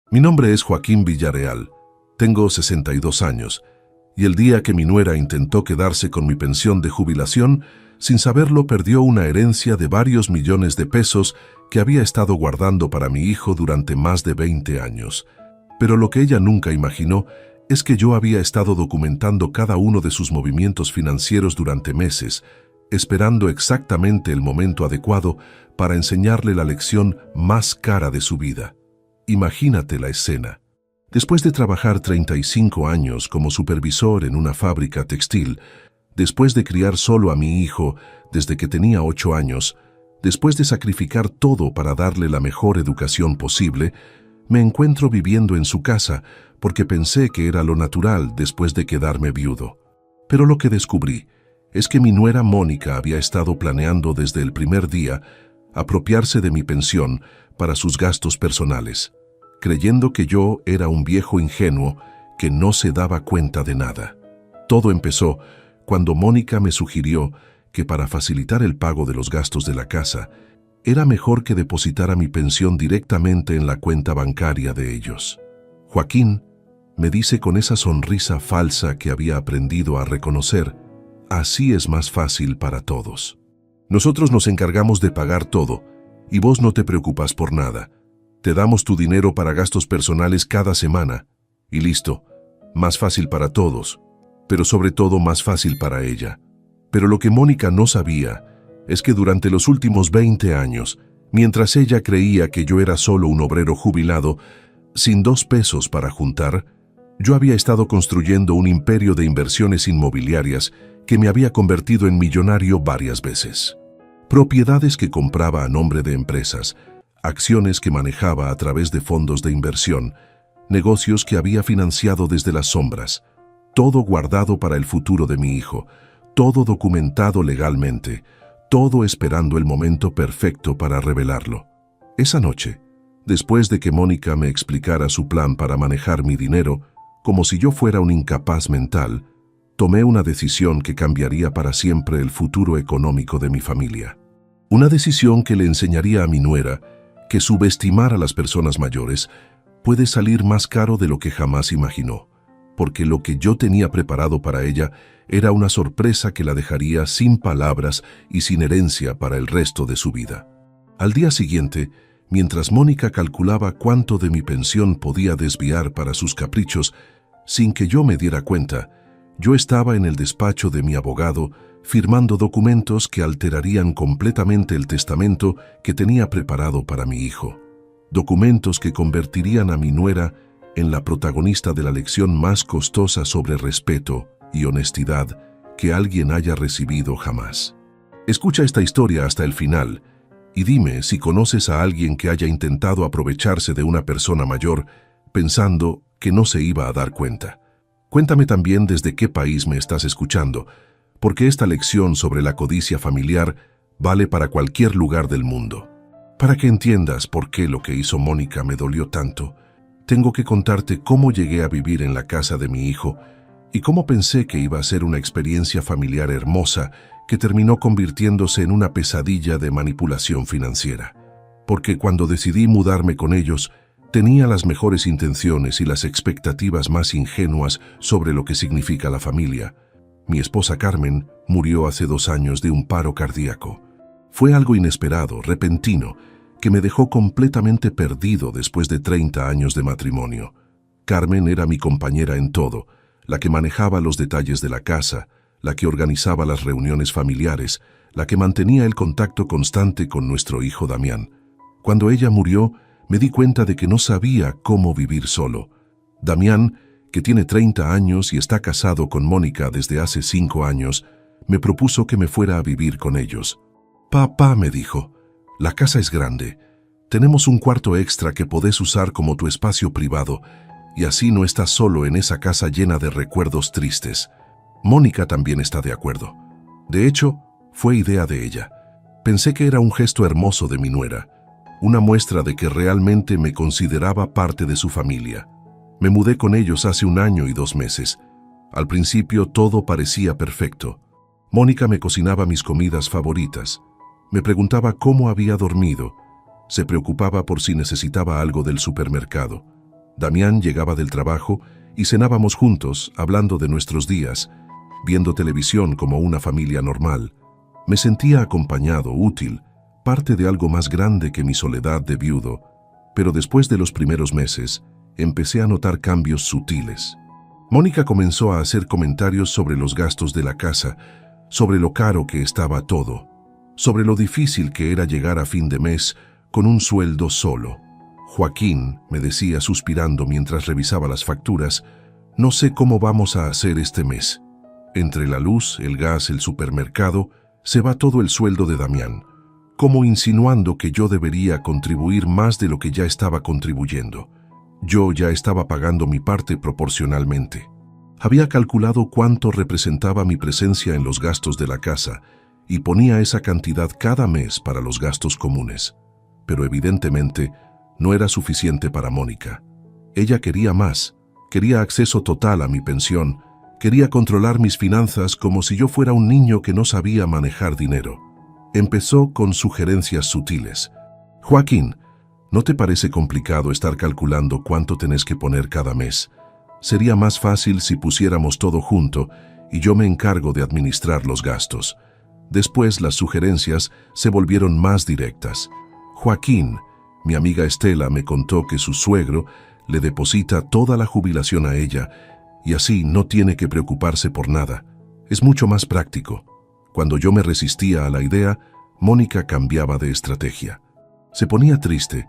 Mi nombre es Joaquín Villarreal, tengo 62 años, y el día que mi nuera intentó quedarse con mi pensión de jubilación, sin saberlo perdió una herencia de varios millones de pesos que había estado guardando para mi hijo durante más de 20 años. Pero lo que ella nunca imaginó es que yo había estado documentando cada uno de sus movimientos financieros durante meses, esperando exactamente el momento adecuado para enseñarle la lección más cara de su vida. Imagínate la escena. Después de trabajar 35 años como supervisor en una fábrica textil, después de criar solo a mi hijo desde que tenía 8 años, después de sacrificar todo para darle la mejor educación posible, me encuentro viviendo en su casa porque pensé que era lo natural después de quedarme viudo. Pero lo que descubrí es que mi nuera Mónica había estado planeando desde el primer día apropiarse de mi pensión para sus gastos personales, creyendo que yo era un viejo ingenuo que no se daba cuenta de nada. Todo empezó cuando Mónica me sugirió que para facilitar el pago de los gastos de la casa, era mejor que depositara mi pensión directamente en la cuenta bancaria de ellos. Joaquín, me dice con esa sonrisa falsa que había aprendido a reconocer, así es más fácil para todos. Nosotros nos encargamos de pagar todo, y vos no te preocupas por nada. Te damos tu dinero para gastos personales cada semana, y listo, más fácil para todos, pero sobre todo más fácil para ella. Pero lo que Mónica no sabía es que durante los últimos 20 años, mientras ella creía que yo era solo un obrero jubilado, sin 2 pesos para juntar, yo había estado construyendo un imperio de inversiones inmobiliarias que me había convertido en millonario varias veces. Propiedades que compraba a nombre de empresas, acciones que manejaba a través de fondos de inversión, negocios que había financiado desde las sombras, todo guardado para el futuro de mi hijo, todo documentado legalmente, todo esperando el momento perfecto para revelarlo. Esa noche, después de que Mónica me explicara su plan para manejar mi dinero, como si yo fuera un incapaz mental, tomé una decisión que cambiaría para siempre el futuro económico de mi familia. Una decisión que le enseñaría a mi nuera que subestimar a las personas mayores puede salir más caro de lo que jamás imaginó, porque lo que yo tenía preparado para ella era una sorpresa que la dejaría sin palabras y sin herencia para el resto de su vida. Al día siguiente, mientras Mónica calculaba cuánto de mi pensión podía desviar para sus caprichos, sin que yo me diera cuenta, yo estaba en el despacho de mi abogado firmando documentos que alterarían completamente el testamento que tenía preparado para mi hijo. Documentos que convertirían a mi nuera en la protagonista de la lección más costosa sobre respeto y honestidad que alguien haya recibido jamás. Escucha esta historia hasta el final y dime si conoces a alguien que haya intentado aprovecharse de una persona mayor pensando que no se iba a dar cuenta. Cuéntame también desde qué país me estás escuchando, porque esta lección sobre la codicia familiar vale para cualquier lugar del mundo. Para que entiendas por qué lo que hizo Mónica me dolió tanto, tengo que contarte cómo llegué a vivir en la casa de mi hijo y cómo pensé que iba a ser una experiencia familiar hermosa que terminó convirtiéndose en una pesadilla de manipulación financiera. Porque cuando decidí mudarme con ellos, tenía las mejores intenciones y las expectativas más ingenuas sobre lo que significa la familia. Mi esposa Carmen murió hace 2 años de un paro cardíaco. Fue algo inesperado, repentino, que me dejó completamente perdido después de 30 años de matrimonio. Carmen era mi compañera en todo, la que manejaba los detalles de la casa, la que organizaba las reuniones familiares, la que mantenía el contacto constante con nuestro hijo Damián. Cuando ella murió, me di cuenta de que no sabía cómo vivir solo. Damián, que tiene 30 años y está casado con Mónica desde hace 5 años, me propuso que me fuera a vivir con ellos. Papá, me dijo, la casa es grande. Tenemos un cuarto extra que podés usar como tu espacio privado y así no estás solo en esa casa llena de recuerdos tristes. Mónica también está de acuerdo. De hecho, fue idea de ella. Pensé que era un gesto hermoso de mi nuera, una muestra de que realmente me consideraba parte de su familia. Me mudé con ellos hace 1 año y 2 meses. Al principio todo parecía perfecto. Mónica me cocinaba mis comidas favoritas. Me preguntaba cómo había dormido. Se preocupaba por si necesitaba algo del supermercado. Damián llegaba del trabajo y cenábamos juntos, hablando de nuestros días, viendo televisión como una familia normal. Me sentía acompañado, útil, parte de algo más grande que mi soledad de viudo, pero después de los primeros meses, empecé a notar cambios sutiles. Mónica comenzó a hacer comentarios sobre los gastos de la casa, sobre lo caro que estaba todo, sobre lo difícil que era llegar a fin de mes con un sueldo solo. Joaquín, me decía suspirando mientras revisaba las facturas, no sé cómo vamos a hacer este mes. Entre la luz, el gas, el supermercado, se va todo el sueldo de Damián, como insinuando que yo debería contribuir más de lo que ya estaba contribuyendo. Yo ya estaba pagando mi parte proporcionalmente. Había calculado cuánto representaba mi presencia en los gastos de la casa y ponía esa cantidad cada mes para los gastos comunes. Pero evidentemente no era suficiente para Mónica. Ella quería más, quería acceso total a mi pensión, quería controlar mis finanzas como si yo fuera un niño que no sabía manejar dinero. Empezó con sugerencias sutiles. Joaquín, ¿no te parece complicado estar calculando cuánto tenés que poner cada mes? Sería más fácil si pusiéramos todo junto y yo me encargo de administrar los gastos. Después las sugerencias se volvieron más directas. Joaquín, mi amiga Estela me contó que su suegro le deposita toda la jubilación a ella y así no tiene que preocuparse por nada. Es mucho más práctico. Cuando yo me resistía a la idea, Mónica cambiaba de estrategia. Se ponía triste.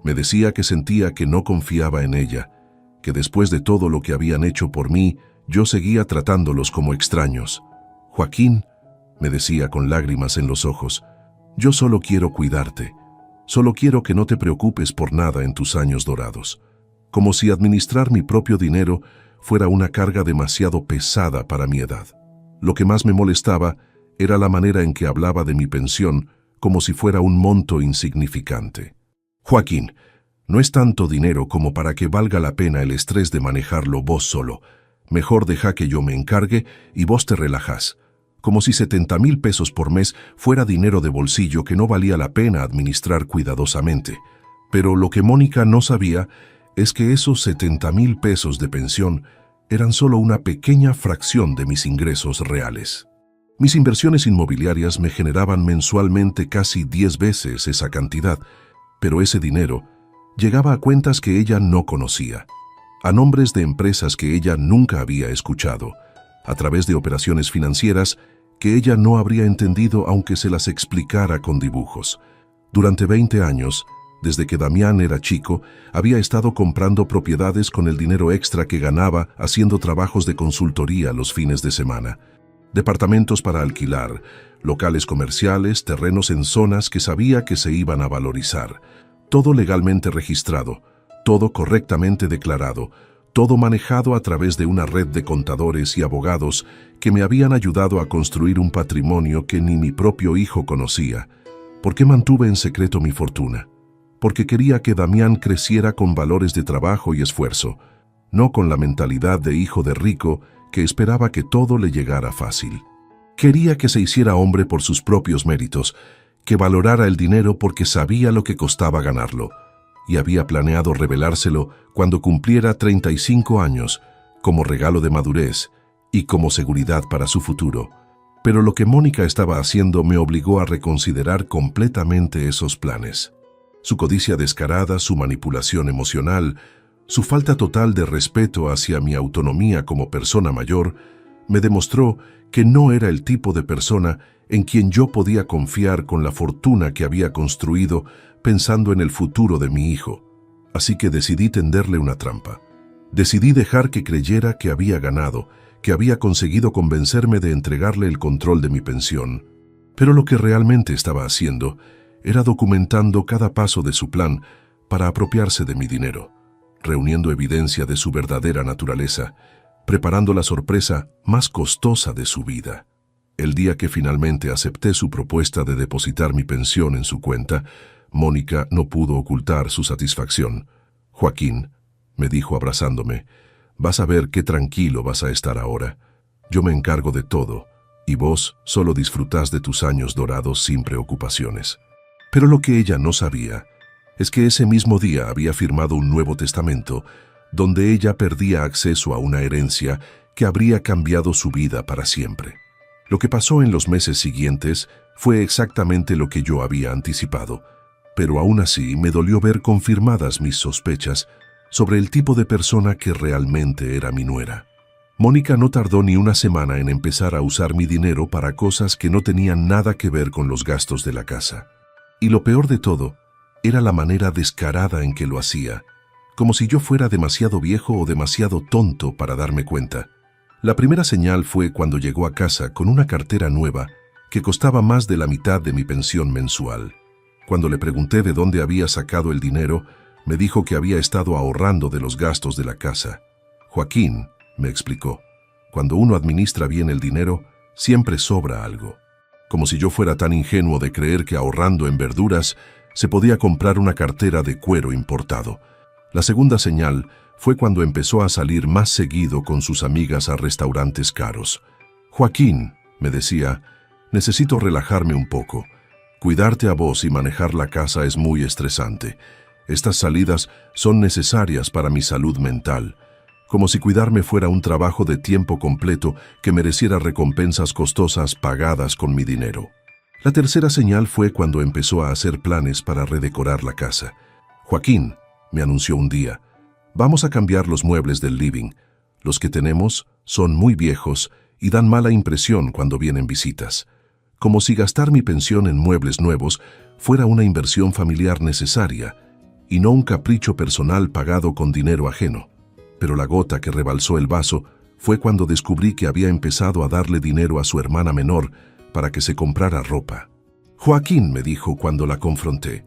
Me decía que sentía que no confiaba en ella, que después de todo lo que habían hecho por mí, yo seguía tratándolos como extraños. Joaquín, me decía con lágrimas en los ojos, yo solo quiero cuidarte. Solo quiero que no te preocupes por nada en tus años dorados. Como si administrar mi propio dinero fuera una carga demasiado pesada para mi edad. Lo que más me molestaba era la manera en que hablaba de mi pensión como si fuera un monto insignificante. Joaquín, no es tanto dinero como para que valga la pena el estrés de manejarlo vos solo. Mejor deja que yo me encargue y vos te relajás. Como si 70,000 pesos por mes fuera dinero de bolsillo que no valía la pena administrar cuidadosamente. Pero lo que Mónica no sabía es que esos 70,000 pesos de pensión eran solo una pequeña fracción de mis ingresos reales. Mis inversiones inmobiliarias me generaban mensualmente casi 10 veces esa cantidad, pero ese dinero llegaba a cuentas que ella no conocía, a nombres de empresas que ella nunca había escuchado, a través de operaciones financieras que ella no habría entendido aunque se las explicara con dibujos. Durante 20 años, desde que Damián era chico, había estado comprando propiedades con el dinero extra que ganaba haciendo trabajos de consultoría los fines de semana. Departamentos para alquilar, locales comerciales, terrenos en zonas que sabía que se iban a valorizar. Todo legalmente registrado, todo correctamente declarado, todo manejado a través de una red de contadores y abogados que me habían ayudado a construir un patrimonio que ni mi propio hijo conocía. ¿Por qué mantuve en secreto mi fortuna? Porque quería que Damián creciera con valores de trabajo y esfuerzo, no con la mentalidad de hijo de rico que esperaba que todo le llegara fácil. Quería que se hiciera hombre por sus propios méritos, que valorara el dinero porque sabía lo que costaba ganarlo, y había planeado revelárselo cuando cumpliera 35 años, como regalo de madurez y como seguridad para su futuro. Pero lo que Mónica estaba haciendo me obligó a reconsiderar completamente esos planes. Su codicia descarada, su manipulación emocional, su falta total de respeto hacia mi autonomía como persona mayor, me demostró que no era el tipo de persona en quien yo podía confiar con la fortuna que había construido pensando en el futuro de mi hijo. Así que decidí tenderle una trampa. Decidí dejar que creyera que había ganado, que había conseguido convencerme de entregarle el control de mi pensión. Pero lo que realmente estaba haciendo era documentando cada paso de su plan para apropiarse de mi dinero, reuniendo evidencia de su verdadera naturaleza, preparando la sorpresa más costosa de su vida. El día que finalmente acepté su propuesta de depositar mi pensión en su cuenta, Mónica no pudo ocultar su satisfacción. «Joaquín», me dijo abrazándome, «vas a ver qué tranquilo vas a estar ahora. Yo me encargo de todo, y vos solo disfrutás de tus años dorados sin preocupaciones». Pero lo que ella no sabía es que ese mismo día había firmado un nuevo testamento donde ella perdía acceso a una herencia que habría cambiado su vida para siempre. Lo que pasó en los meses siguientes fue exactamente lo que yo había anticipado, pero aún así me dolió ver confirmadas mis sospechas sobre el tipo de persona que realmente era mi nuera. Mónica no tardó ni una semana en empezar a usar mi dinero para cosas que no tenían nada que ver con los gastos de la casa. Y lo peor de todo era la manera descarada en que lo hacía, como si yo fuera demasiado viejo o demasiado tonto para darme cuenta. La primera señal fue cuando llegó a casa con una cartera nueva que costaba más de la mitad de mi pensión mensual. Cuando le pregunté de dónde había sacado el dinero, me dijo que había estado ahorrando de los gastos de la casa. Joaquín, me explicó, cuando uno administra bien el dinero, siempre sobra algo. Como si yo fuera tan ingenuo de creer que ahorrando en verduras se podía comprar una cartera de cuero importado. La segunda señal fue cuando empezó a salir más seguido con sus amigas a restaurantes caros. Joaquín, me decía, necesito relajarme un poco. Cuidarte a vos y manejar la casa es muy estresante. Estas salidas son necesarias para mi salud mental, como si cuidarme fuera un trabajo de tiempo completo que mereciera recompensas costosas pagadas con mi dinero. La tercera señal fue cuando empezó a hacer planes para redecorar la casa. Joaquín, me anunció un día, vamos a cambiar los muebles del living. Los que tenemos son muy viejos y dan mala impresión cuando vienen visitas. Como si gastar mi pensión en muebles nuevos fuera una inversión familiar necesaria y no un capricho personal pagado con dinero ajeno. Pero la gota que rebalsó el vaso fue cuando descubrí que había empezado a darle dinero a su hermana menor para que se comprara ropa. Joaquín, me dijo cuando la confronté,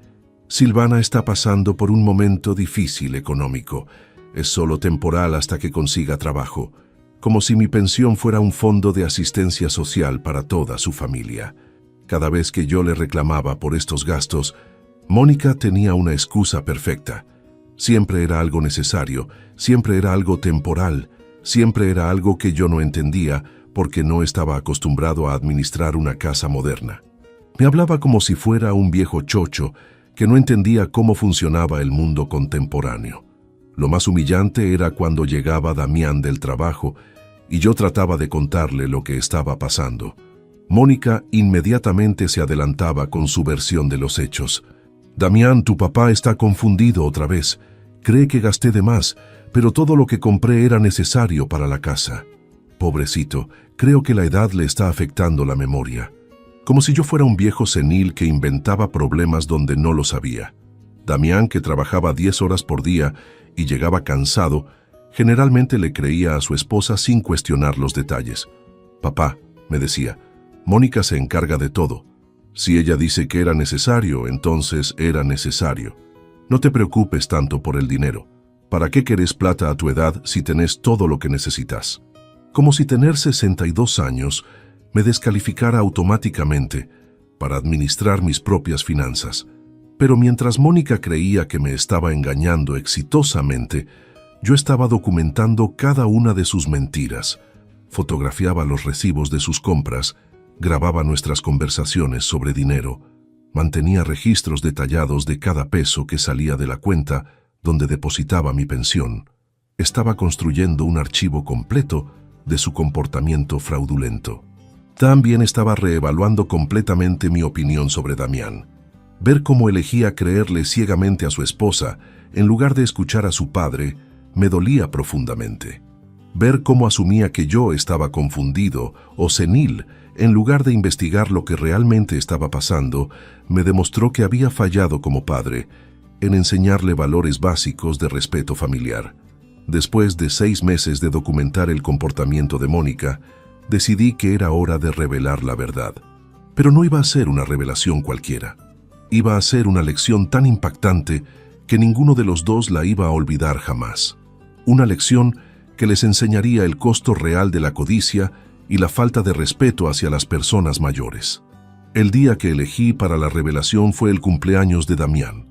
Silvana está pasando por un momento difícil económico. Es solo temporal hasta que consiga trabajo. Como si mi pensión fuera un fondo de asistencia social para toda su familia. Cada vez que yo le reclamaba por estos gastos, Mónica tenía una excusa perfecta. Siempre era algo necesario, siempre era algo temporal, siempre era algo que yo no entendía porque no estaba acostumbrado a administrar una casa moderna. Me hablaba como si fuera un viejo chocho que no entendía cómo funcionaba el mundo contemporáneo. Lo más humillante era cuando llegaba Damián del trabajo y yo trataba de contarle lo que estaba pasando. Mónica inmediatamente se adelantaba con su versión de los hechos. Damián, tu papá está confundido otra vez. Cree que gasté de más, pero todo lo que compré era necesario para la casa. Pobrecito, creo que la edad le está afectando la memoria. Como si yo fuera un viejo senil que inventaba problemas donde no los había. Damián, que trabajaba 10 horas por día y llegaba cansado, generalmente le creía a su esposa sin cuestionar los detalles. Papá, me decía, Mónica se encarga de todo. Si ella dice que era necesario, entonces era necesario. No te preocupes tanto por el dinero. ¿Para qué querés plata a tu edad si tenés todo lo que necesitas? Como si tener 62 años me descalificara automáticamente para administrar mis propias finanzas. Pero mientras Mónica creía que me estaba engañando exitosamente, yo estaba documentando cada una de sus mentiras, fotografiaba los recibos de sus compras, grababa nuestras conversaciones sobre dinero, mantenía registros detallados de cada peso que salía de la cuenta donde depositaba mi pensión. Estaba construyendo un archivo completo de su comportamiento fraudulento. También estaba reevaluando completamente mi opinión sobre Damián. Ver cómo elegía creerle ciegamente a su esposa en lugar de escuchar a su padre me dolía profundamente. Ver cómo asumía que yo estaba confundido o senil en lugar de investigar lo que realmente estaba pasando me demostró que había fallado como padre en enseñarle valores básicos de respeto familiar. Después de 6 meses de documentar el comportamiento de Mónica, decidí que era hora de revelar la verdad. Pero no iba a ser una revelación cualquiera. Iba a ser una lección tan impactante que ninguno de los dos la iba a olvidar jamás. Una lección que les enseñaría el costo real de la codicia y la falta de respeto hacia las personas mayores. El día que elegí para la revelación fue el cumpleaños de Damián.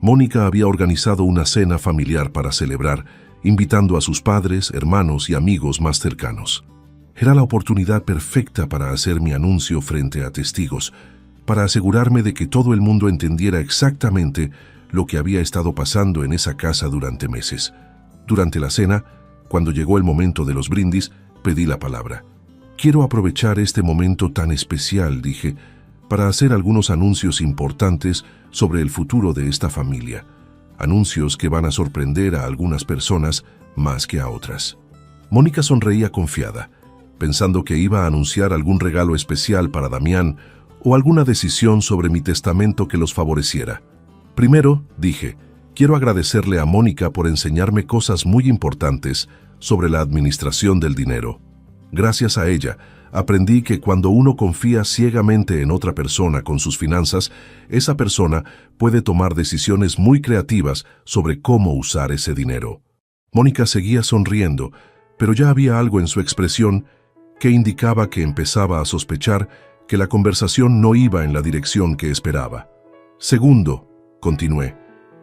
Mónica había organizado una cena familiar para celebrar, invitando a sus padres, hermanos y amigos más cercanos. Era la oportunidad perfecta para hacer mi anuncio frente a testigos, para asegurarme de que todo el mundo entendiera exactamente lo que había estado pasando en esa casa durante meses. Durante la cena, cuando llegó el momento de los brindis, pedí la palabra. Quiero aprovechar este momento tan especial, dije, para hacer algunos anuncios importantes sobre el futuro de esta familia. Anuncios que van a sorprender a algunas personas más que a otras. Mónica sonreía confiada, pensando que iba a anunciar algún regalo especial para Damián o alguna decisión sobre mi testamento que los favoreciera. Primero, dije, quiero agradecerle a Mónica por enseñarme cosas muy importantes sobre la administración del dinero. Gracias a ella, aprendí que cuando uno confía ciegamente en otra persona con sus finanzas, esa persona puede tomar decisiones muy creativas sobre cómo usar ese dinero. Mónica seguía sonriendo, pero ya había algo en su expresión que indicaba que empezaba a sospechar que la conversación no iba en la dirección que esperaba. Segundo, continué,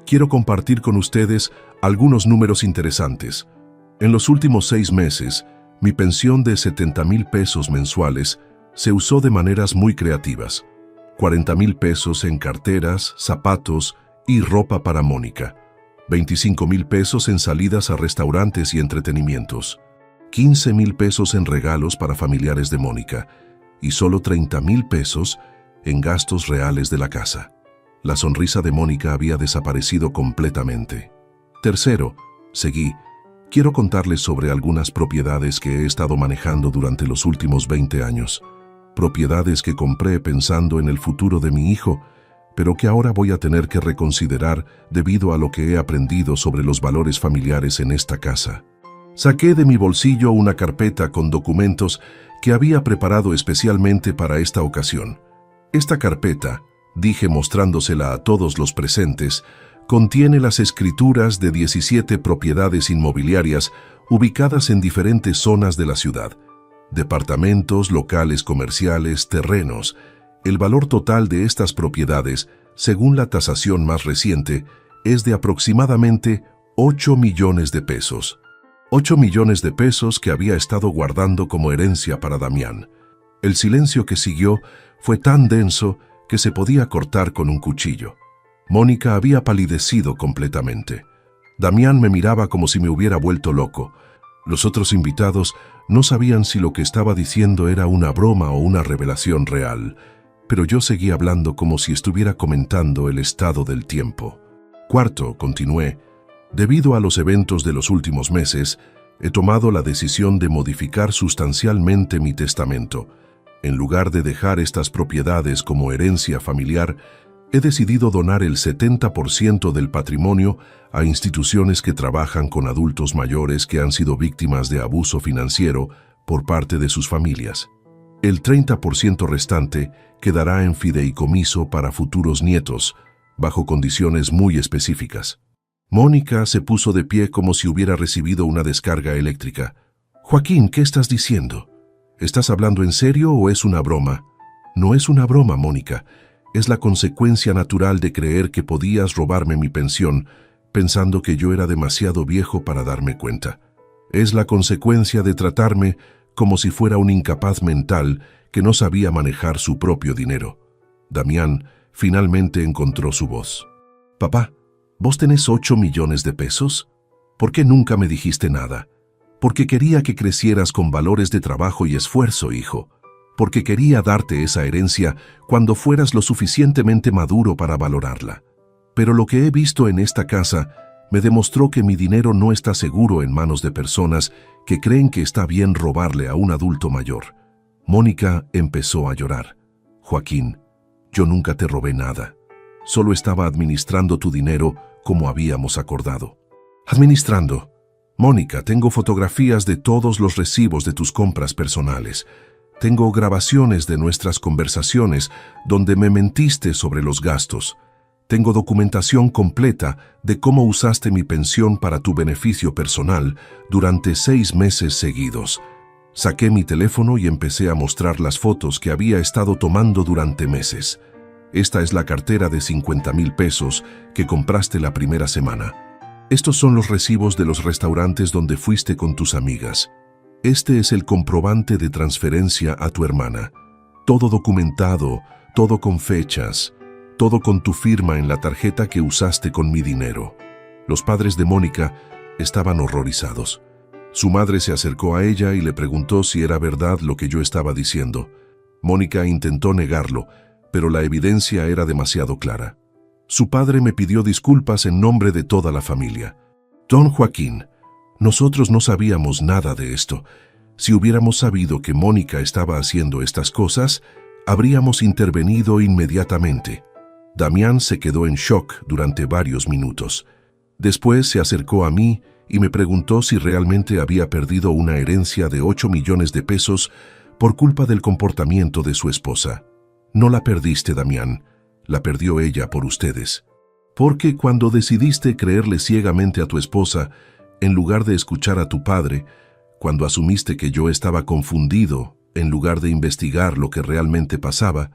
quiero compartir con ustedes algunos números interesantes. En los últimos 6 meses, mi pensión de 70,000 pesos mensuales se usó de maneras muy creativas. 40,000 pesos en carteras, zapatos y ropa para Mónica. 25,000 pesos en salidas a restaurantes y entretenimientos. 15,000 pesos en regalos para familiares de Mónica. Y solo 30,000 pesos en gastos reales de la casa. La sonrisa de Mónica había desaparecido completamente. Tercero, seguí, quiero contarles sobre algunas propiedades que he estado manejando durante los últimos 20 años. Propiedades que compré pensando en el futuro de mi hijo, pero que ahora voy a tener que reconsiderar debido a lo que he aprendido sobre los valores familiares en esta casa. Saqué de mi bolsillo una carpeta con documentos que había preparado especialmente para esta ocasión. Esta carpeta, dije mostrándosela a todos los presentes, contiene las escrituras de 17 propiedades inmobiliarias ubicadas en diferentes zonas de la ciudad. Departamentos, locales comerciales, terrenos. El valor total de estas propiedades, según la tasación más reciente, es de aproximadamente 8 millones de pesos. 8 millones de pesos que había estado guardando como herencia para Damián. El silencio que siguió fue tan denso que se podía cortar con un cuchillo. Mónica había palidecido completamente. Damián me miraba como si me hubiera vuelto loco. Los otros invitados no sabían si lo que estaba diciendo era una broma o una revelación real, pero yo seguía hablando como si estuviera comentando el estado del tiempo. Cuarto, continué, debido a los eventos de los últimos meses, he tomado la decisión de modificar sustancialmente mi testamento. En lugar de dejar estas propiedades como herencia familiar, he decidido donar el 70% del patrimonio a instituciones que trabajan con adultos mayores que han sido víctimas de abuso financiero por parte de sus familias. El 30% restante quedará en fideicomiso para futuros nietos, bajo condiciones muy específicas. Mónica se puso de pie como si hubiera recibido una descarga eléctrica. «Joaquín, ¿qué estás diciendo? ¿Estás hablando en serio o es una broma?» «No es una broma, Mónica. Es la consecuencia natural de creer que podías robarme mi pensión, pensando que yo era demasiado viejo para darme cuenta. Es la consecuencia de tratarme como si fuera un incapaz mental que no sabía manejar su propio dinero». Damián finalmente encontró su voz. «Papá, ¿vos tenés 8 millones de pesos? ¿Por qué nunca me dijiste nada? Porque quería que crecieras con valores de trabajo y esfuerzo, hijo. Porque quería darte esa herencia cuando fueras lo suficientemente maduro para valorarla. Pero lo que he visto en esta casa me demostró que mi dinero no está seguro en manos de personas que creen que está bien robarle a un adulto mayor». Mónica empezó a llorar. «Joaquín, yo nunca te robé nada. Solo estaba administrando tu dinero como habíamos acordado». «¿Administrando? Mónica, tengo fotografías de todos los recibos de tus compras personales. Tengo grabaciones de nuestras conversaciones donde me mentiste sobre los gastos. Tengo documentación completa de cómo usaste mi pensión para tu beneficio personal durante 6 meses seguidos». Saqué mi teléfono y empecé a mostrar las fotos que había estado tomando durante meses. «Esta es la cartera de 50,000 pesos que compraste la primera semana. Estos son los recibos de los restaurantes donde fuiste con tus amigas. Este es el comprobante de transferencia a tu hermana. Todo documentado, todo con fechas, todo con tu firma en la tarjeta que usaste con mi dinero». Los padres de Mónica Estaban horrorizados. Su madre se acercó a ella y le preguntó si era verdad lo que yo estaba diciendo. Mónica intentó negarlo, pero la evidencia era demasiado clara. Su padre me pidió disculpas en nombre de toda la familia. Don Joaquín, nosotros no sabíamos nada de esto. Si hubiéramos sabido que Mónica estaba haciendo estas cosas, habríamos intervenido inmediatamente. Damián se quedó en shock durante varios minutos. Después se acercó a mí y me preguntó si realmente había perdido una herencia de 8 millones de pesos por culpa del comportamiento de su esposa. No la perdiste, Damián, la perdió ella por ustedes. Porque cuando decidiste creerle ciegamente a tu esposa, en lugar de escuchar a tu padre, cuando asumiste que yo estaba confundido, en lugar de investigar lo que realmente pasaba,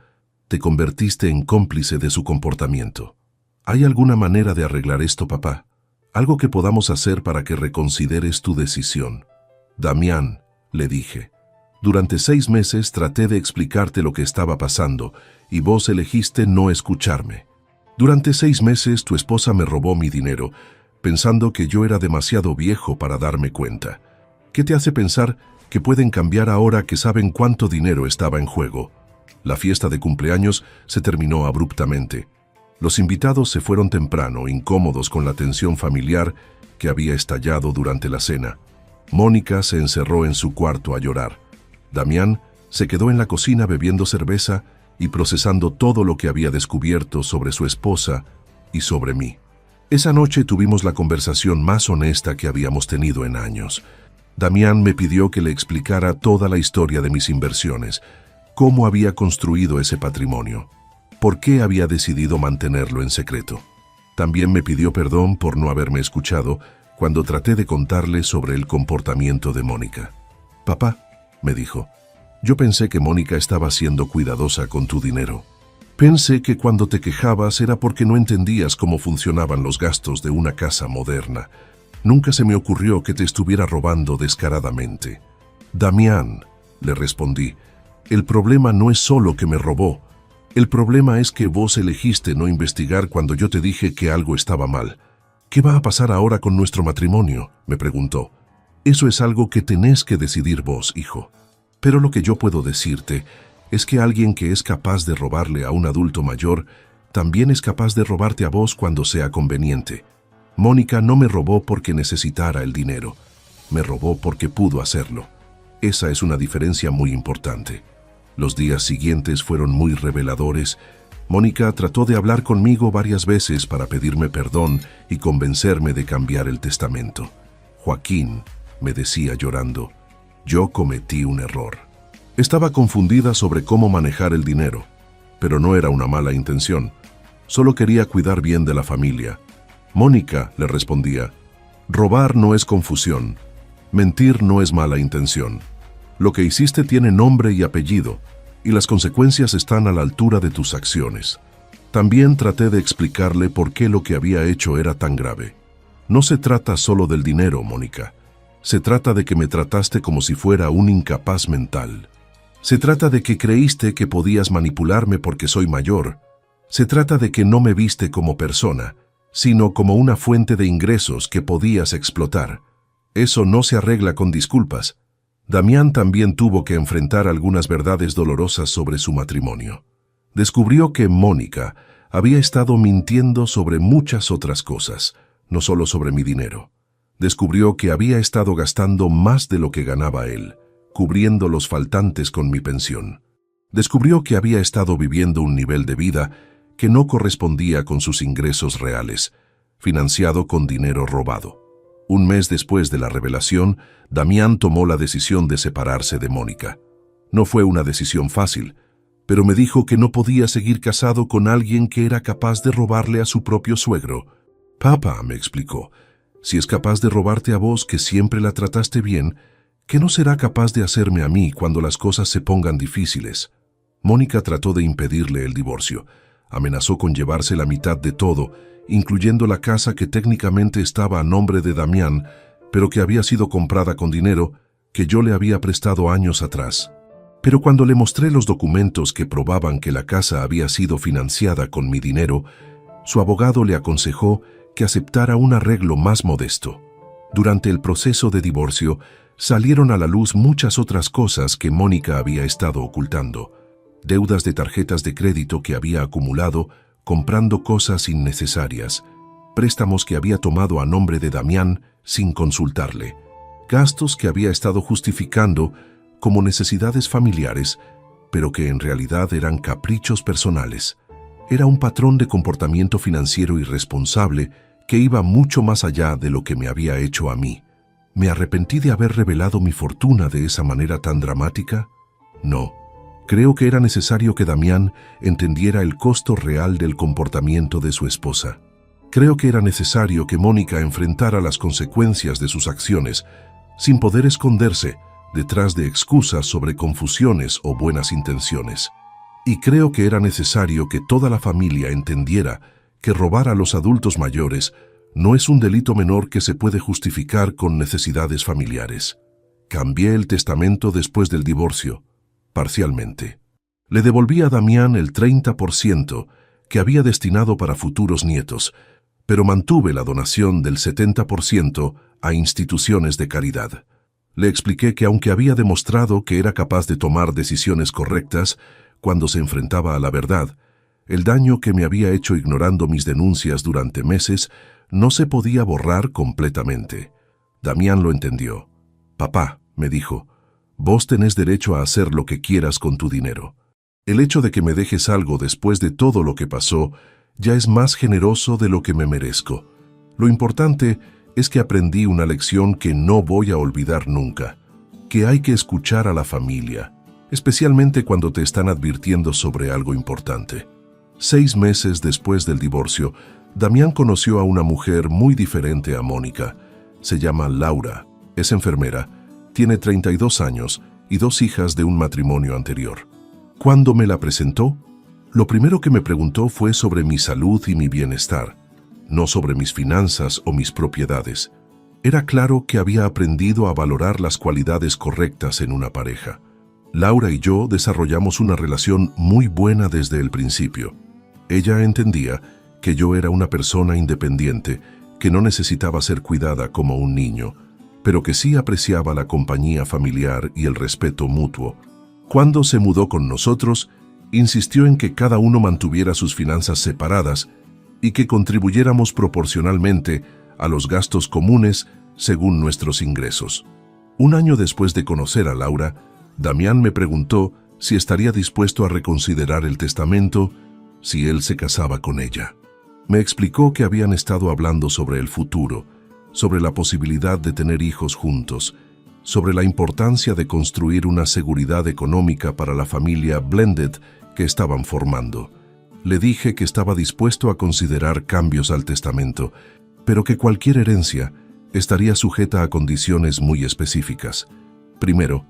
te convertiste en cómplice de su comportamiento. ¿Hay alguna manera de arreglar esto, papá? Algo que podamos hacer para que reconsideres tu decisión. Damián, le dije, durante 6 meses traté de explicarte lo que estaba pasando y vos elegiste no escucharme. Durante 6 meses tu esposa me robó mi dinero, pensando que yo era demasiado viejo para darme cuenta. ¿Qué te hace pensar que pueden cambiar ahora que saben cuánto dinero estaba en juego? La fiesta de cumpleaños se terminó abruptamente. Los invitados se fueron temprano, incómodos con la tensión familiar que había estallado durante la cena. Mónica se encerró en su cuarto a llorar. Damián se quedó en la cocina bebiendo cerveza y procesando todo lo que había descubierto sobre su esposa y sobre mí. Esa noche tuvimos la conversación más honesta que habíamos tenido en años. Damián me pidió que le explicara toda la historia de mis inversiones, cómo había construido ese patrimonio, por qué había decidido mantenerlo en secreto. También me pidió perdón por no haberme escuchado cuando traté de contarle sobre el comportamiento de Mónica. Papá, me dijo, yo pensé que Mónica estaba siendo cuidadosa con tu dinero. Pensé que cuando te quejabas era porque no entendías cómo funcionaban los gastos de una casa moderna. Nunca se me ocurrió que te estuviera robando descaradamente. Damián, le respondí, el problema no es solo que me robó. El problema es que vos elegiste no investigar cuando yo te dije que algo estaba mal. ¿Qué va a pasar ahora con nuestro matrimonio?, me preguntó. Eso es algo que tenés que decidir vos, hijo. Pero lo que yo puedo decirte es que alguien que es capaz de robarle a un adulto mayor, también es capaz de robarte a vos cuando sea conveniente. Mónica no me robó porque necesitara el dinero. Me robó porque pudo hacerlo. Esa es una diferencia muy importante. Los días siguientes fueron muy reveladores. Mónica trató de hablar conmigo varias veces para pedirme perdón y convencerme de cambiar el testamento. Joaquín, me decía llorando, yo cometí un error. Estaba confundida sobre cómo manejar el dinero, pero no era una mala intención. Solo quería cuidar bien de la familia. Mónica, le respondía, robar no es confusión. Mentir no es mala intención. Lo que hiciste tiene nombre y apellido, y las consecuencias están a la altura de tus acciones. También traté de explicarle por qué lo que había hecho era tan grave. No se trata solo del dinero, Mónica. Se trata de que me trataste como si fuera un incapaz mental. Se trata de que creíste que podías manipularme porque soy mayor. Se trata de que no me viste como persona, sino como una fuente de ingresos que podías explotar. Eso no se arregla con disculpas. Damián también tuvo que enfrentar algunas verdades dolorosas sobre su matrimonio. Descubrió que Mónica había estado mintiendo sobre muchas otras cosas, no solo sobre mi dinero. Descubrió que había estado gastando más de lo que ganaba él, cubriendo los faltantes con mi pensión. Descubrió que había estado viviendo un nivel de vida que no correspondía con sus ingresos reales, financiado con dinero robado. Un mes después de la revelación, Damián tomó la decisión de separarse de Mónica. No fue una decisión fácil, pero me dijo que no podía seguir casado con alguien que era capaz de robarle a su propio suegro. Papá, me explicó, si es capaz de robarte a vos que siempre la trataste bien, ¿qué no será capaz de hacerme a mí cuando las cosas se pongan difíciles? Mónica trató de impedirle el divorcio. Amenazó con llevarse la mitad de todo, incluyendo la casa que técnicamente estaba a nombre de Damián, pero que había sido comprada con dinero que yo le había prestado años atrás. Pero cuando le mostré los documentos que probaban que la casa había sido financiada con mi dinero, su abogado le aconsejó que aceptara un arreglo más modesto. Durante el proceso de divorcio, salieron a la luz muchas otras cosas que Mónica había estado ocultando. Deudas de tarjetas de crédito que había acumulado comprando cosas innecesarias, préstamos que había tomado a nombre de Damián sin consultarle, gastos que había estado justificando como necesidades familiares, pero que en realidad eran caprichos personales. Era un patrón de comportamiento financiero irresponsable que iba mucho más allá de lo que me había hecho a mí. ¿Me arrepentí de haber revelado mi fortuna de esa manera tan dramática? No. Creo que era necesario que Damián entendiera el costo real del comportamiento de su esposa. Creo que era necesario que Mónica enfrentara las consecuencias de sus acciones, sin poder esconderse detrás de excusas sobre confusiones o buenas intenciones. Y creo que era necesario que toda la familia entendiera que robar a los adultos mayores no es un delito menor que se puede justificar con necesidades familiares. Cambié el testamento después del divorcio, parcialmente. Le devolví a Damián el 30% que había destinado para futuros nietos, pero mantuve la donación del 70% a instituciones de caridad. Le expliqué que aunque había demostrado que era capaz de tomar decisiones correctas cuando se enfrentaba a la verdad, el daño que me había hecho ignorando mis denuncias durante meses no se podía borrar completamente. Damián lo entendió. «Papá», me dijo, «vos tenés derecho a hacer lo que quieras con tu dinero. El hecho de que me dejes algo después de todo lo que pasó ya es más generoso de lo que me merezco. Lo importante es que aprendí una lección que no voy a olvidar nunca, que hay que escuchar a la familia, especialmente cuando te están advirtiendo sobre algo importante». 6 meses después del divorcio, Damián conoció a una mujer muy diferente a Mónica. Se llama Laura, es enfermera, tiene 32 años y 2 hijas de un matrimonio anterior. Cuando me la presentó, lo primero que me preguntó fue sobre mi salud y mi bienestar, no sobre mis finanzas o mis propiedades. Era claro que había aprendido a valorar las cualidades correctas en una pareja. Laura y yo desarrollamos una relación muy buena desde el principio. Ella entendía que yo era una persona independiente, que no necesitaba ser cuidada como un niño, pero que sí apreciaba la compañía familiar y el respeto mutuo. Cuando se mudó con nosotros, insistió en que cada uno mantuviera sus finanzas separadas y que contribuyéramos proporcionalmente a los gastos comunes según nuestros ingresos. Un año después de conocer a Laura, Damián me preguntó si estaría dispuesto a reconsiderar el testamento si él se casaba con ella. Me explicó que habían estado hablando sobre el futuro, sobre la posibilidad de tener hijos juntos, sobre la importancia de construir una seguridad económica para la familia blended que estaban formando. Le dije que estaba dispuesto a considerar cambios al testamento, pero que cualquier herencia estaría sujeta a condiciones muy específicas. Primero,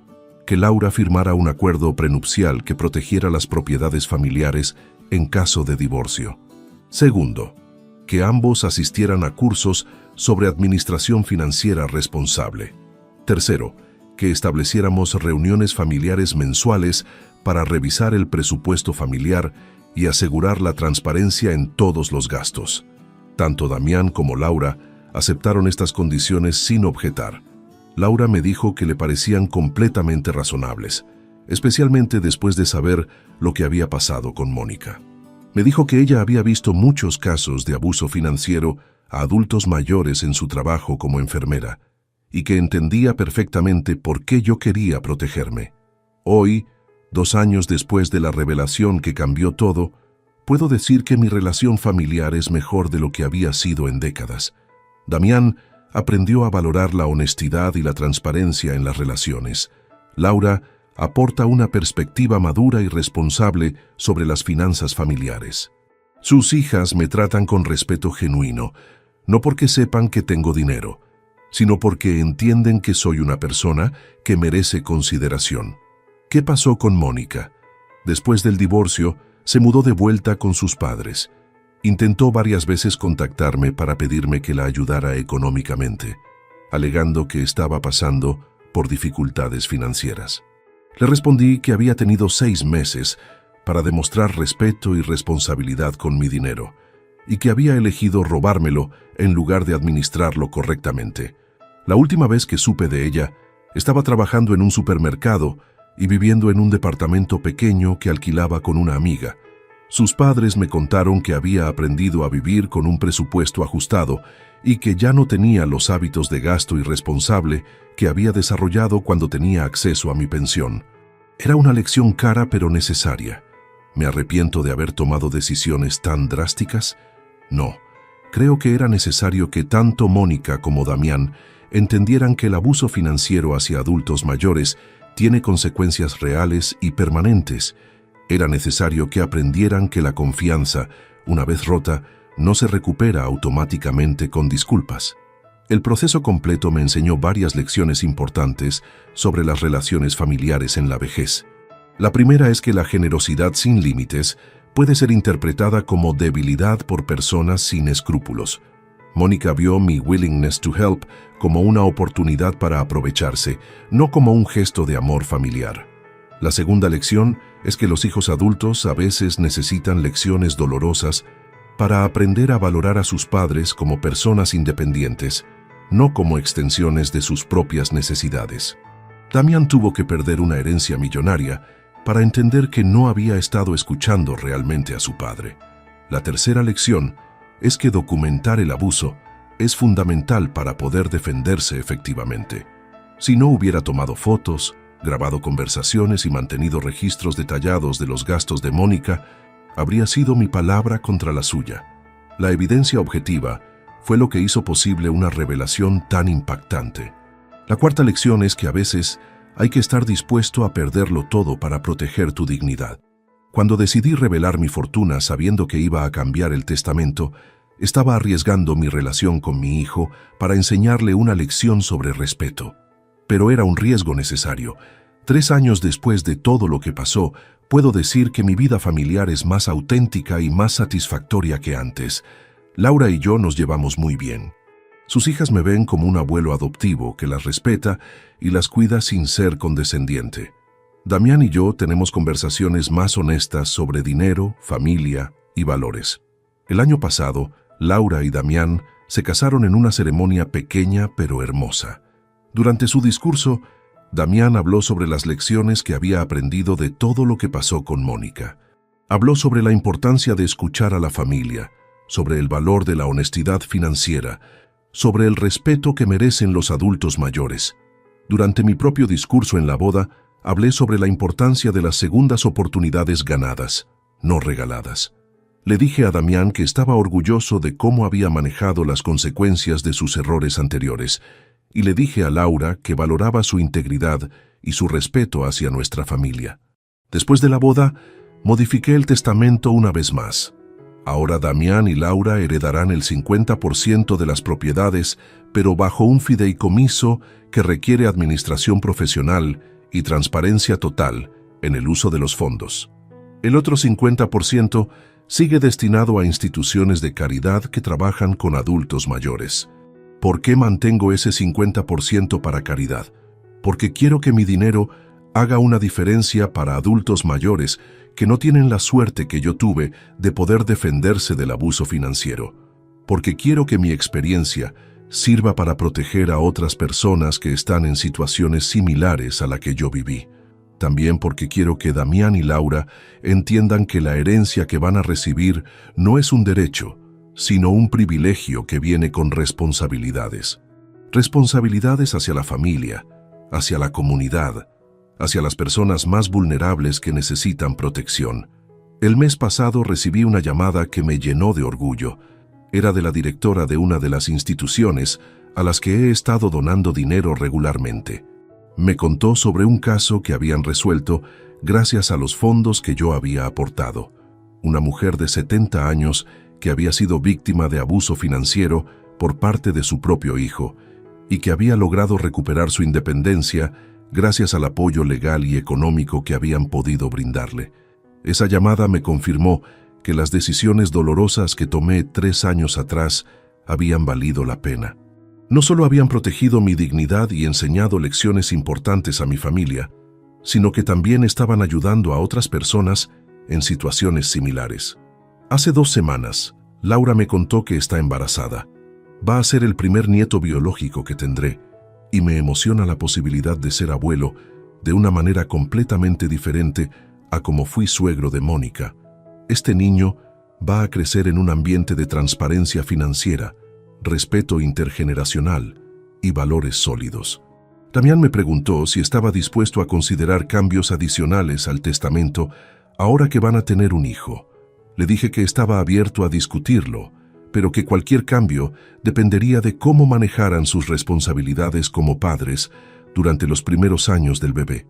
que Laura firmara un acuerdo prenupcial que protegiera las propiedades familiares en caso de divorcio. Segundo, que ambos asistieran a cursos sobre administración financiera responsable. Tercero, que estableciéramos reuniones familiares mensuales para revisar el presupuesto familiar y asegurar la transparencia en todos los gastos. Tanto Damián como Laura aceptaron estas condiciones sin objetar. Laura me dijo que le parecían completamente razonables, especialmente después de saber lo que había pasado con Mónica. Me dijo que ella había visto muchos casos de abuso financiero a adultos mayores en su trabajo como enfermera y que entendía perfectamente por qué yo quería protegerme. Hoy, 2 años después de la revelación que cambió todo, puedo decir que mi relación familiar es mejor de lo que había sido en décadas. Damián aprendió a valorar la honestidad y la transparencia en las relaciones. Laura aporta una perspectiva madura y responsable sobre las finanzas familiares. Sus hijas me tratan con respeto genuino, no porque sepan que tengo dinero, sino porque entienden que soy una persona que merece consideración. ¿Qué pasó con Mónica? Después del divorcio, se mudó de vuelta con sus padres. Intentó varias veces contactarme para pedirme que la ayudara económicamente, alegando que estaba pasando por dificultades financieras. Le respondí que había tenido 6 meses para demostrar respeto y responsabilidad con mi dinero, y que había elegido robármelo en lugar de administrarlo correctamente. La última vez que supe de ella, estaba trabajando en un supermercado y viviendo en un departamento pequeño que alquilaba con una amiga. Sus padres me contaron que había aprendido a vivir con un presupuesto ajustado y que ya no tenía los hábitos de gasto irresponsable que había desarrollado cuando tenía acceso a mi pensión. Era una lección cara pero necesaria. ¿Me arrepiento de haber tomado decisiones tan drásticas? No. Creo que era necesario que tanto Mónica como Damián entendieran que el abuso financiero hacia adultos mayores tiene consecuencias reales y permanentes. Era necesario que aprendieran que la confianza, una vez rota, no se recupera automáticamente con disculpas. El proceso completo me enseñó varias lecciones importantes sobre las relaciones familiares en la vejez. La primera es que la generosidad sin límites puede ser interpretada como debilidad por personas sin escrúpulos. Mónica vio mi willingness to help como una oportunidad para aprovecharse, no como un gesto de amor familiar. La segunda lección es que los hijos adultos a veces necesitan lecciones dolorosas para aprender a valorar a sus padres como personas independientes, no como extensiones de sus propias necesidades. Damián tuvo que perder una herencia millonaria para entender que no había estado escuchando realmente a su padre. La tercera lección es que documentar el abuso es fundamental para poder defenderse efectivamente. Si no hubiera tomado fotos, grabado conversaciones y mantenido registros detallados de los gastos de Mónica, habría sido mi palabra contra la suya. La evidencia objetiva fue lo que hizo posible una revelación tan impactante. La cuarta lección es que a veces hay que estar dispuesto a perderlo todo para proteger tu dignidad. Cuando decidí revelar mi fortuna sabiendo que iba a cambiar el testamento, estaba arriesgando mi relación con mi hijo para enseñarle una lección sobre respeto. Pero era un riesgo necesario. 3 años después de todo lo que pasó, puedo decir que mi vida familiar es más auténtica y más satisfactoria que antes. Laura y yo nos llevamos muy bien. Sus hijas me ven como un abuelo adoptivo que las respeta y las cuida sin ser condescendiente. Damián y yo tenemos conversaciones más honestas sobre dinero, familia y valores. El año pasado, Laura y Damián se casaron en una ceremonia pequeña pero hermosa. Durante su discurso, Damián habló sobre las lecciones que había aprendido de todo lo que pasó con Mónica. Habló sobre la importancia de escuchar a la familia, sobre el valor de la honestidad financiera, sobre el respeto que merecen los adultos mayores. Durante mi propio discurso en la boda, hablé sobre la importancia de las segundas oportunidades ganadas, no regaladas. Le dije a Damián que estaba orgulloso de cómo había manejado las consecuencias de sus errores anteriores, y le dije a Laura que valoraba su integridad y su respeto hacia nuestra familia. Después de la boda, modifiqué el testamento una vez más. Ahora Damián y Laura heredarán el 50% de las propiedades, pero bajo un fideicomiso que requiere administración profesional y transparencia total en el uso de los fondos. El otro 50% sigue destinado a instituciones de caridad que trabajan con adultos mayores. ¿Por qué mantengo ese 50% para caridad? Porque quiero que mi dinero haga una diferencia para adultos mayores que no tienen la suerte que yo tuve de poder defenderse del abuso financiero. Porque quiero que mi experiencia sirva para proteger a otras personas que están en situaciones similares a la que yo viví. También porque quiero que Damián y Laura entiendan que la herencia que van a recibir no es un derecho, sino un privilegio que viene con responsabilidades. Responsabilidades hacia la familia, hacia la comunidad, hacia las personas más vulnerables que necesitan protección. El mes pasado recibí una llamada que me llenó de orgullo. Era de la directora de una de las instituciones a las que he estado donando dinero regularmente. Me contó sobre un caso que habían resuelto gracias a los fondos que yo había aportado. Una mujer de 70 años que había sido víctima de abuso financiero por parte de su propio hijo y que había logrado recuperar su independencia gracias al apoyo legal y económico que habían podido brindarle. Esa llamada me confirmó que las decisiones dolorosas que tomé 3 años atrás habían valido la pena. No solo habían protegido mi dignidad y enseñado lecciones importantes a mi familia, sino que también estaban ayudando a otras personas en situaciones similares. Hace 2 semanas, Laura me contó que está embarazada. Va a ser el primer nieto biológico que tendré, y me emociona la posibilidad de ser abuelo de una manera completamente diferente a como fui suegro de Mónica. Este niño va a crecer en un ambiente de transparencia financiera, respeto intergeneracional y valores sólidos. Damián me preguntó si estaba dispuesto a considerar cambios adicionales al testamento ahora que van a tener un hijo. Le dije que estaba abierto a discutirlo, pero que cualquier cambio dependería de cómo manejaran sus responsabilidades como padres durante los primeros años del bebé.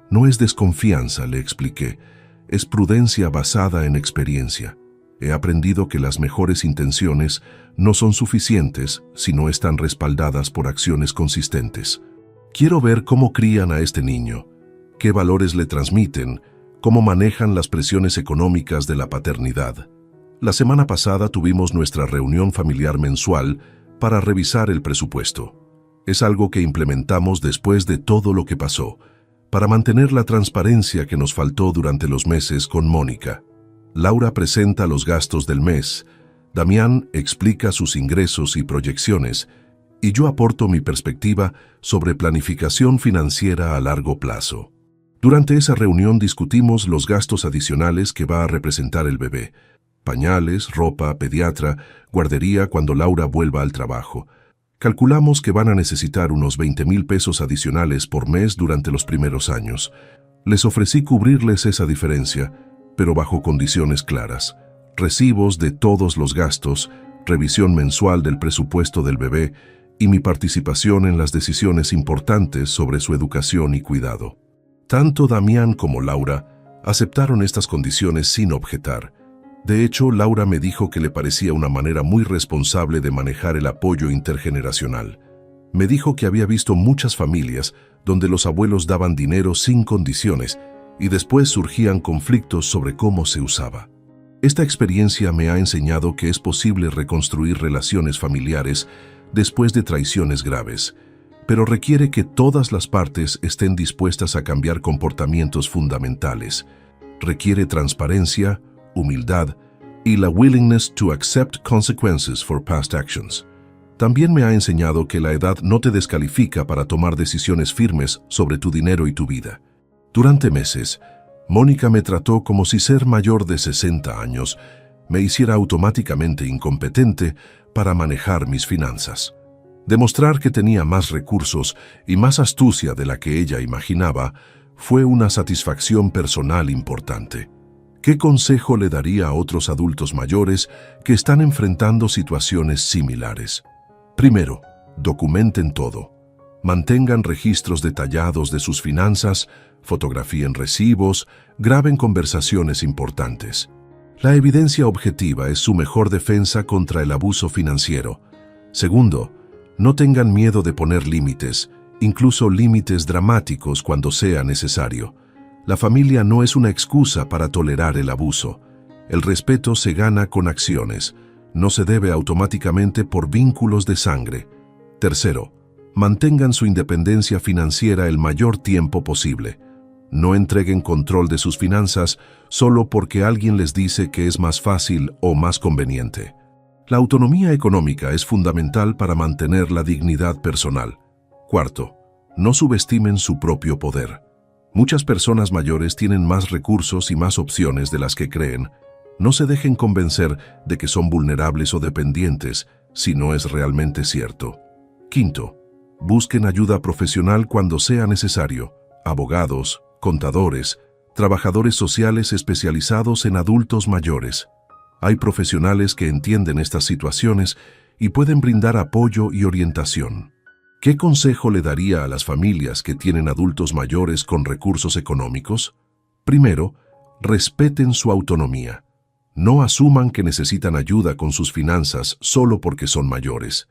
No es desconfianza, le expliqué, es prudencia basada en experiencia. He aprendido que las mejores intenciones no son suficientes si no están respaldadas por acciones consistentes. Quiero ver cómo crían a este niño, qué valores le transmiten, cómo manejan las presiones económicas de la paternidad. La semana pasada tuvimos nuestra reunión familiar mensual para revisar el presupuesto. Es algo que implementamos después de todo lo que pasó, para mantener la transparencia que nos faltó durante los meses con Mónica. Laura presenta los gastos del mes, Damián explica sus ingresos y proyecciones, y yo aporto mi perspectiva sobre planificación financiera a largo plazo. Durante esa reunión discutimos los gastos adicionales que va a representar el bebé: pañales, ropa, pediatra, guardería cuando Laura vuelva al trabajo. Calculamos que van a necesitar unos 20,000 pesos adicionales por mes durante los primeros años. Les ofrecí cubrirles esa diferencia, pero bajo condiciones claras: recibos de todos los gastos, revisión mensual del presupuesto del bebé y mi participación en las decisiones importantes sobre su educación y cuidado. Tanto Damián como Laura aceptaron estas condiciones sin objetar. De hecho, Laura me dijo que le parecía una manera muy responsable de manejar el apoyo intergeneracional. Me dijo que había visto muchas familias donde los abuelos daban dinero sin condiciones y después surgían conflictos sobre cómo se usaba. Esta experiencia me ha enseñado que es posible reconstruir relaciones familiares después de traiciones graves, pero requiere que todas las partes estén dispuestas a cambiar comportamientos fundamentales. Requiere transparencia, humildad y la willingness to accept consequences for past actions. También me ha enseñado que la edad no te descalifica para tomar decisiones firmes sobre tu dinero y tu vida. Durante meses, Mónica me trató como si ser mayor de 60 años me hiciera automáticamente incompetente para manejar mis finanzas. Demostrar que tenía más recursos y más astucia de la que ella imaginaba fue una satisfacción personal importante. ¿Qué consejo le daría a otros adultos mayores que están enfrentando situaciones similares? Primero, documenten todo. Mantengan registros detallados de sus finanzas, fotografíen recibos, graben conversaciones importantes. La evidencia objetiva es su mejor defensa contra el abuso financiero. Segundo, no tengan miedo de poner límites, incluso límites dramáticos cuando sea necesario. La familia no es una excusa para tolerar el abuso. El respeto se gana con acciones, no se debe automáticamente por vínculos de sangre. Tercero, mantengan su independencia financiera el mayor tiempo posible. No entreguen control de sus finanzas solo porque alguien les dice que es más fácil o más conveniente. La autonomía económica es fundamental para mantener la dignidad personal. Cuarto, no subestimen su propio poder. Muchas personas mayores tienen más recursos y más opciones de las que creen. No se dejen convencer de que son vulnerables o dependientes si no es realmente cierto. Quinto, busquen ayuda profesional cuando sea necesario. Abogados, contadores, trabajadores sociales especializados en adultos mayores. Hay profesionales que entienden estas situaciones y pueden brindar apoyo y orientación. ¿Qué consejo le daría a las familias que tienen adultos mayores con recursos económicos? Primero, respeten su autonomía. No asuman que necesitan ayuda con sus finanzas solo porque son mayores.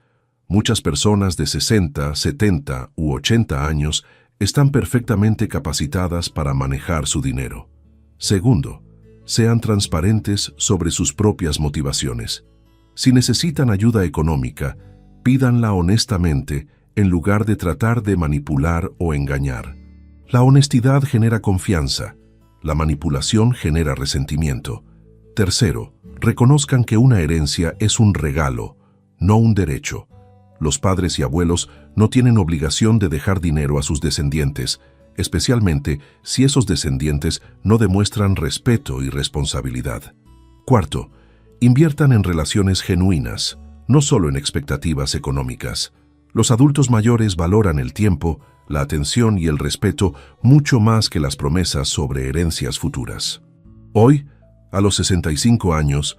Muchas personas de 60, 70 u 80 años están perfectamente capacitadas para manejar su dinero. Segundo, sean transparentes sobre sus propias motivaciones. Si necesitan ayuda económica, pídanla honestamente en lugar de tratar de manipular o engañar. La honestidad genera confianza, la manipulación genera resentimiento. Tercero, reconozcan que una herencia es un regalo, no un derecho. los padres y abuelos no tienen obligación de dejar dinero a sus descendientes, especialmente si esos descendientes no demuestran respeto y responsabilidad. Cuarto, inviertan en relaciones genuinas, no solo en expectativas económicas. Los adultos mayores valoran el tiempo, la atención y el respeto mucho más que las promesas sobre herencias futuras. Hoy, a los 65 años,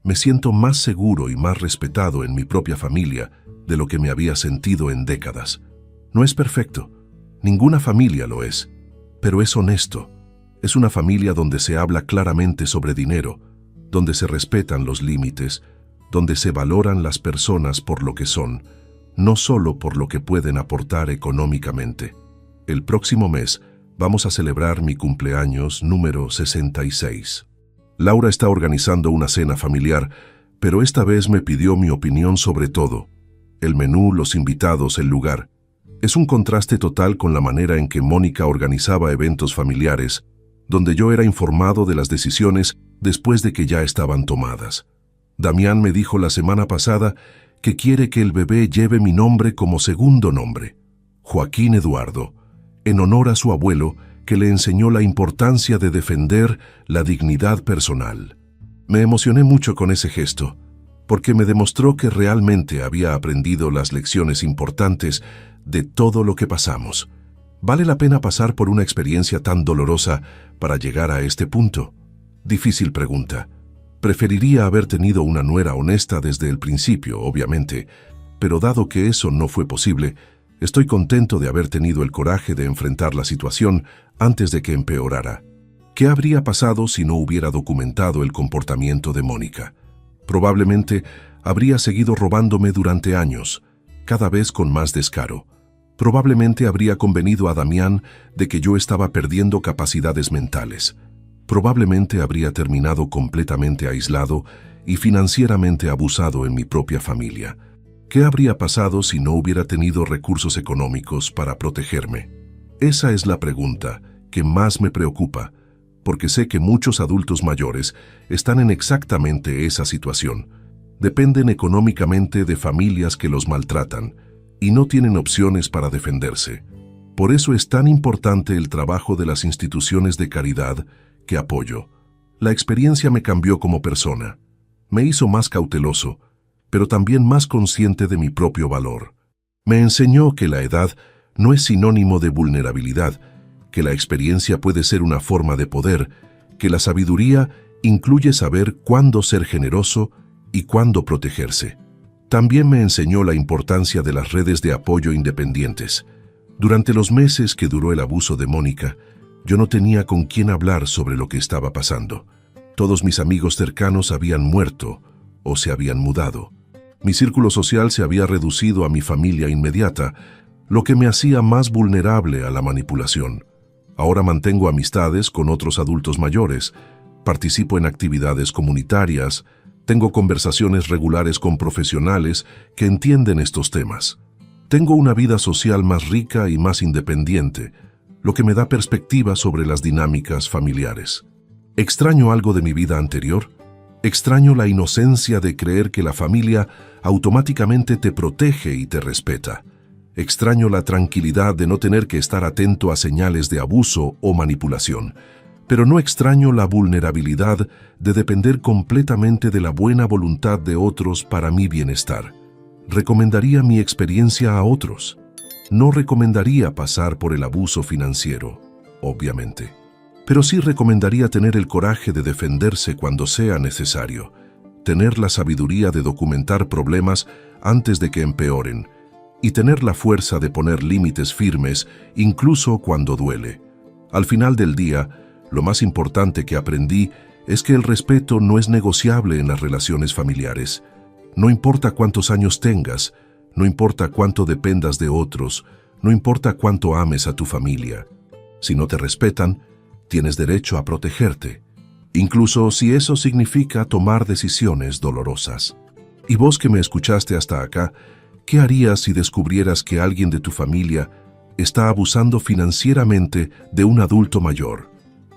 me siento más seguro y más respetado en mi propia familia de lo que me había sentido en décadas. No es perfecto, ninguna familia lo es, pero es honesto. Es una familia donde se habla claramente sobre dinero, donde se respetan los límites, donde se valoran las personas por lo que son, no solo por lo que pueden aportar económicamente. El próximo mes vamos a celebrar mi cumpleaños número 66. Laura está organizando una cena familiar, pero esta vez me pidió mi opinión sobre todo. El menú, los invitados, el lugar. Es un contraste total con la manera en que Mónica organizaba eventos familiares, donde yo era informado de las decisiones después de que ya estaban tomadas. Damián me dijo la semana pasada que quiere que el bebé lleve mi nombre como segundo nombre, Joaquín Eduardo, en honor a su abuelo, que le enseñó la importancia de defender la dignidad personal. Me emocioné mucho con ese gesto, porque me demostró que realmente había aprendido las lecciones importantes de todo lo que pasamos. ¿Vale la pena pasar por una experiencia tan dolorosa para llegar a este punto? Difícil pregunta. Preferiría haber tenido una nuera honesta desde el principio, obviamente, pero dado que eso no fue posible, estoy contento de haber tenido el coraje de enfrentar la situación antes de que empeorara. ¿Qué habría pasado si no hubiera documentado el comportamiento de Mónica? Probablemente habría seguido robándome durante años, cada vez con más descaro. Probablemente habría convenido a Damián de que yo estaba perdiendo capacidades mentales. Probablemente habría terminado completamente aislado y financieramente abusado en mi propia familia. ¿Qué habría pasado si no hubiera tenido recursos económicos para protegerme? Esa es la pregunta que más me preocupa, porque sé que muchos adultos mayores están en exactamente esa situación. Dependen económicamente de familias que los maltratan y no tienen opciones para defenderse. Por eso es tan importante el trabajo de las instituciones de caridad que apoyo. La experiencia me cambió como persona. Me hizo más cauteloso, pero también más consciente de mi propio valor. Me enseñó que la edad no es sinónimo de vulnerabilidad, que la experiencia puede ser una forma de poder, que la sabiduría incluye saber cuándo ser generoso y cuándo protegerse. También me enseñó la importancia de las redes de apoyo independientes. Durante los meses que duró el abuso de Mónica, yo no tenía con quién hablar sobre lo que estaba pasando. Todos mis amigos cercanos habían muerto o se habían mudado. Mi círculo social se había reducido a mi familia inmediata, lo que me hacía más vulnerable a la manipulación. Ahora mantengo amistades con otros adultos mayores, participo en actividades comunitarias, tengo conversaciones regulares con profesionales que entienden estos temas. Tengo una vida social más rica y más independiente, lo que me da perspectiva sobre las dinámicas familiares. ¿Extraño algo de mi vida anterior? Extraño la inocencia de creer que la familia automáticamente te protege y te respeta. Extraño la tranquilidad de no tener que estar atento a señales de abuso o manipulación. Pero no extraño la vulnerabilidad de depender completamente de la buena voluntad de otros para mi bienestar. Recomendaría mi experiencia a otros. No recomendaría pasar por el abuso financiero, obviamente. Pero sí recomendaría tener el coraje de defenderse cuando sea necesario, tener la sabiduría de documentar problemas antes de que empeoren, y tener la fuerza de poner límites firmes incluso cuando duele. Al final del día, lo más importante que aprendí es que el respeto no es negociable en las relaciones familiares. No importa cuántos años tengas, no importa cuánto dependas de otros, no importa cuánto ames a tu familia. Si no te respetan, tienes derecho a protegerte, incluso si eso significa tomar decisiones dolorosas. Y vos que me escuchaste hasta acá, ¿qué harías si descubrieras que alguien de tu familia está abusando financieramente de un adulto mayor?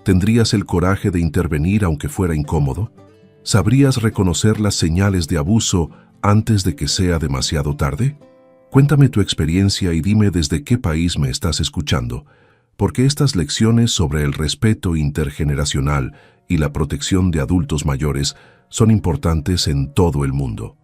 ¿Tendrías el coraje de intervenir aunque fuera incómodo? ¿Sabrías reconocer las señales de abuso antes de que sea demasiado tarde? Cuéntame tu experiencia y dime desde qué país me estás escuchando, porque estas lecciones sobre el respeto intergeneracional y la protección de adultos mayores son importantes en todo el mundo.